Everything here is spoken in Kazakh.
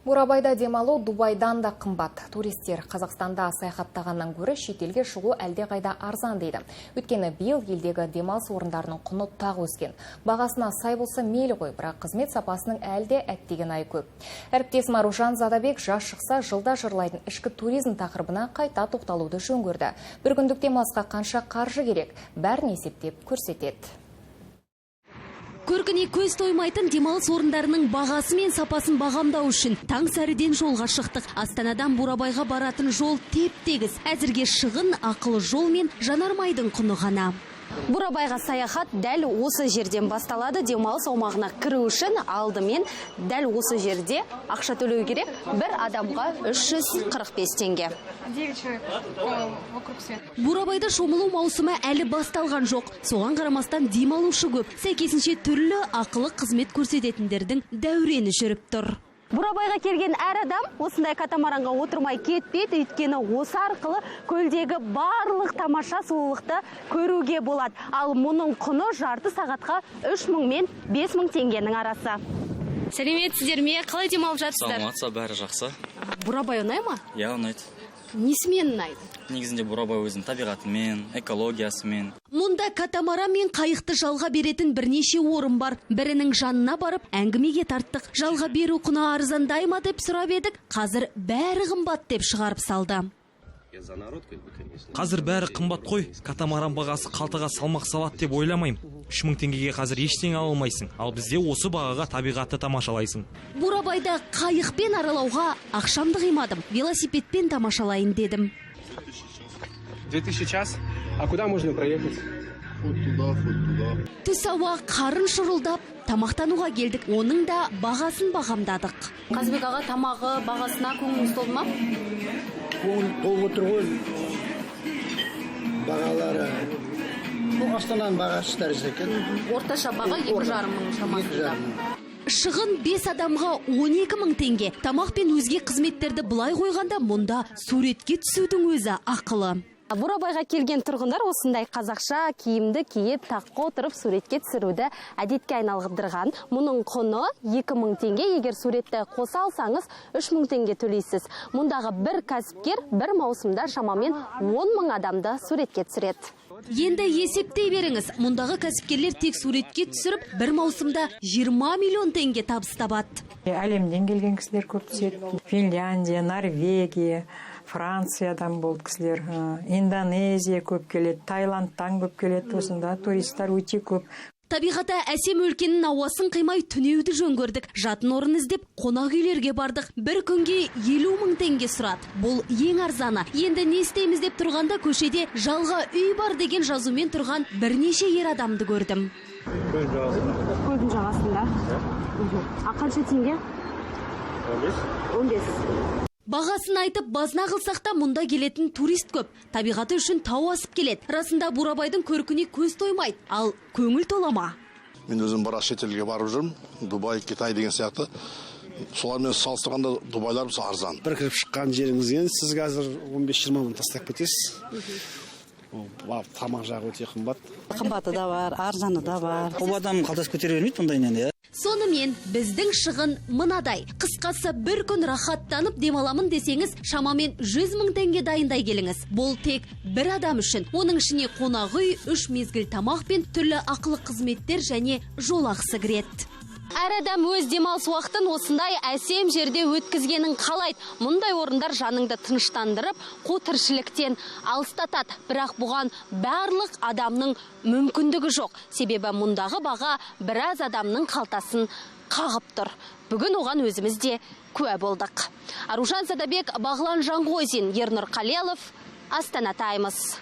Бурабайда демалу Дубайдан да қымбат. Туристер Қазақстанда саяхаттағаннан гөрі шетелге шығу әлде қайда арзан дейді. Өйткені биыл елдегі демалыс орындарының құны тағы өскен. Бағасына сай болса мейлі ғой, бірақ қызмет сапасының әлде әттеген ай көп. Әріптесім Аружан Задабек жаз шықса жылда жырлайтын ішкі туризм тақырыбына қайта тоқталуды жөн көрді. Bir күндік демалысқа қанша қаржы керек, бәрін есептеп көрсетеді. Көркіне көз тоймайтын демалыс орындарының бағасы мен сапасын бағамдау үшін таң сәріден жолға шықтық. Астанадан Бурабайға баратын жол теп-тегіс. Әзірге шығын ақылы жол мен жанармайдың құны ғана. Бурабайға саяхат дәл осы жерден басталады. Демалыс аумағына кіру үшін алдымен дәл осы жерде ақша төлеу керек. Bir адамға 345 теңге. 9 человек вокруг света. Бурабайда шомылу маусымы әлі басталған жоқ. Соған қарамастан демалушы көп. Сәйкесінше түрлі ақылы қызмет көрсететіндердің дәурені жүріп тұр. Бурабайға келген әр адам осындай катамаранға отырмай кетпейді, өйткені осы арқылы көлдегі барлық тамаша сұлулықты көруге болады. Ал мұның құны жарты сағатқа 3000 мен 5000 теңгенің арасы. Сәлеметсіздер ме? Қалай демалып жатсыздар? Саламатса, бәрі жақсы. Бурабай ұнай ма? Я, ұнайды. Несімен ұнайды? Негізінде Бурабай өзінің табиғатымен, экологиясымен. Мұнда катамаран мен қайықты жалға беретін бірнеше орын бар. Бірінің жанына барып, әңгімеге тарттық. Жалға беру құны арзандай ма деп сұрап едік. Қазір бәрі қымбат деп шығарып салды. Қазір бәрі қымбат қой. Катамаран бағасы қалтаға салмақ салат деп ойламайым. 3000 теңгеге қазір ештеңе ала алмайсың. Ал бізде осы бағаға табиғатты тамашалайсың. Бурабайда қайықпен аралауға ақшамды қимадым. Велосипедпен тамашалайын дедім. 2000 час. А куда можно проехать? Түс ауа қарын шұрылдап, тамақтануға келдік. Оның да бағасын бағамдадық. Қазбек аға, тамағы бағасына көңіліңіз толды ма? Көңіл толып отыр ғой. Бағалары. Бұл Астананың бағасы тәрізді екен. Орташа баға 2,5 мың шамасында. Шығын 5 адамға 12 000 теңге. Тамақ пен өзге қызметтерді бұлай қойғанда мұнда суретке түсудің өзі ақылы. Бурабайға келген тұрғындар осындай қазақша киімді киіп, таққа отырып суретке түсіруді әдетке айналдырған. Мұның құны 2000 теңге, егер суретті қоса алсаңыз 3000 теңге төлейсіз. Мұндағы бір кәсіпкер бір маусымда шамамен 10 000 адамды суретке түсіреді. Енді есептей беріңіз, мұндағы кәсіпкерлер тек суретке түсіріп, бір маусымда 20 миллион теңге табыс табады. Әлемден келген кісілер көп түседі. Финляндия, Норвегия, Франциядан болды кісілер, Индонезия көп келеді, Таиландтан көп келеді, осында туристер өте көп. Табиғаты әсем өлкенің ауасын қимай түнеуді жөн көрдік. Жатын орын іздеп қонақ үйлерге бардық. Bir күнге 50 000 теңге сұрады. Бұл ең арзаны. Енді не істейміз деп тұрғанда көшеде жалға үй бар деген жазумен тұрған бірнеше ер адамды көрдім. Көлдің жағасында. А қанша теңге? 15. Бағасын айтып, базна қылсақ та мұнда келетін турист көп. Табиғаты үшін тау асып келеді. Расында Бурабайдың көркіне көз тоймайды, ал көңіл толама. Мен өзім біраз шетелге барып жүрмін. Дубай, Китай деген сияқты. Солармен салыстырғанда Дубайлар біз арзан. Bir кіріп шыққан жеріңізден сіз қазір 15-20 мың тастап кетесіз. Тамақ жағы өте қымбат. Қымбаты да бар, арзаны да бар. Бұл адам қалтасы көтере бермейді бұндайынан, иә. Сонымен біздің шығын мынадай. Қысқасы бір күн рахаттанып демаламын десеңіз, шамамен 100 000 теңге дайындай келіңіз. Бұл тек бір адам үшін. Оның ішіне қонақ үй, 3 мезгіл тамақ пен түрлі ақылы қызметтер және жол ақысы кіреді. Әр адам өз демалыс уақытын осындай әсем жерде өткізгенін қалайды. Мұндай орындар жаныңды тыныштандырып, қу тіршіліктен алыстатады. Бірақ бұған барлық адамның мүмкіндігі жоқ. Себебі мұндағы баға біраз адамның қалтасын қағып тұр. Бүгін оған өзіміз де куә болдық. Аружан Задабек, Бағлан Жанғозин, Ернұр Қалиялов, Астана Таймс.